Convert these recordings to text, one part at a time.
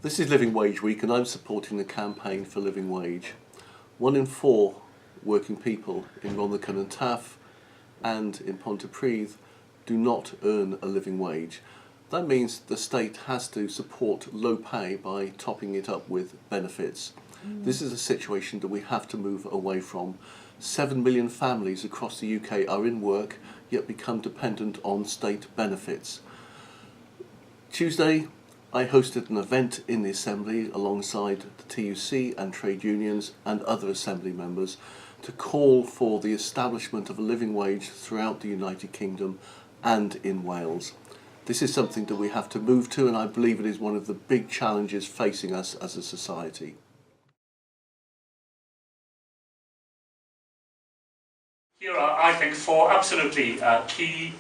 This is Living Wage Week and I'm supporting the campaign for living wage. 1 in 4 working people in Rhondda and Taff and in Pontypridd do not earn a living wage. That means the state has to support low pay by topping it up with benefits. This is a situation that we have to move away from. 7 million families across the UK are in work yet become dependent on state benefits. Tuesday I hosted an event in the Assembly alongside the TUC and trade unions and other Assembly members to call for the establishment of a living wage throughout the United Kingdom and in Wales. This is something that we have to move to, and I believe it is one of the big challenges facing us as a society. Here are, I think, 4 absolutely key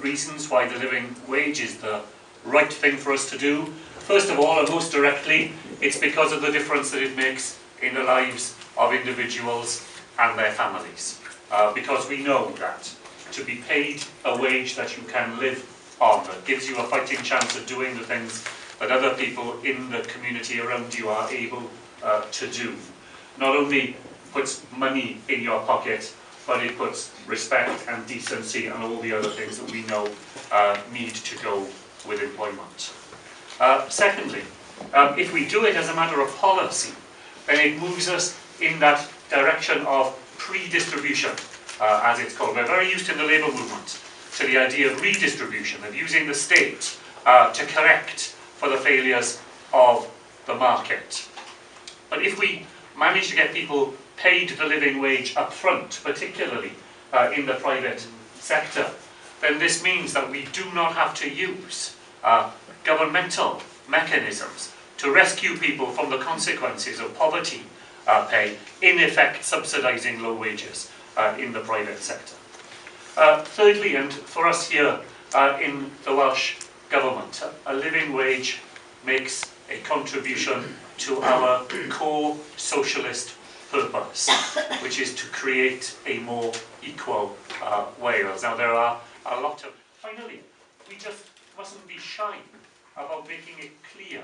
reasons why the living wage is the right thing for us to do. First of all, and most directly, it's because of the difference that it makes in the lives of individuals and their families. Because we know that to be paid a wage that you can live on, that gives you a fighting chance of doing the things that other people in the community around you are able to do, not only puts money in your pocket, but it puts respect and decency and all the other things that we know need to go with employment. Secondly, if we do it as a matter of policy, then it moves us in that direction of pre-distribution, as it's called. We're very used in the labour movement to the idea of redistribution, of using the state to correct for the failures of the market. But if we manage to get people paid the living wage up front, particularly in the private sector, then this means that we do not have to use governmental mechanisms to rescue people from the consequences of poverty pay, in effect subsidising low wages in the private sector. Thirdly, and for us here in the Welsh Government, a living wage makes a contribution to our core socialist purpose, which is to create a more equal Wales. Now there are a lot of... Finally, we just mustn't be shy about making it clear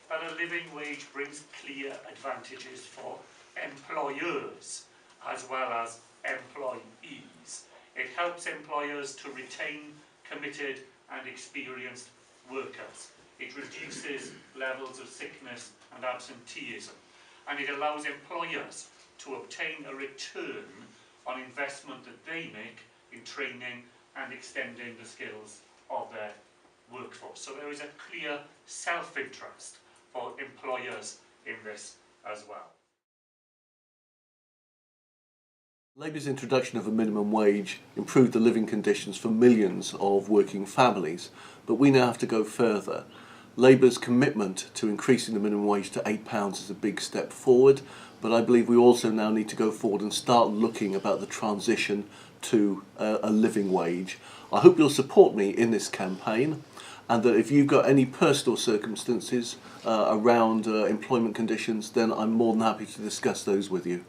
that a living wage brings clear advantages for employers as well as employees. It helps employers to retain committed and experienced workers. It reduces levels of sickness and absenteeism, and it allows employers to obtain a return on investment that they make in training and extending the skills of their workforce. So there is a clear self-interest for employers in this as well. Labour's introduction of a minimum wage improved the living conditions for millions of working families, but we now have to go further. Labour's commitment to increasing the minimum wage to £8 is a big step forward, but I believe we also now need to go forward and start looking about the transition to a living wage. I hope you'll support me in this campaign, and that if you've got any personal circumstances around employment conditions, then I'm more than happy to discuss those with you.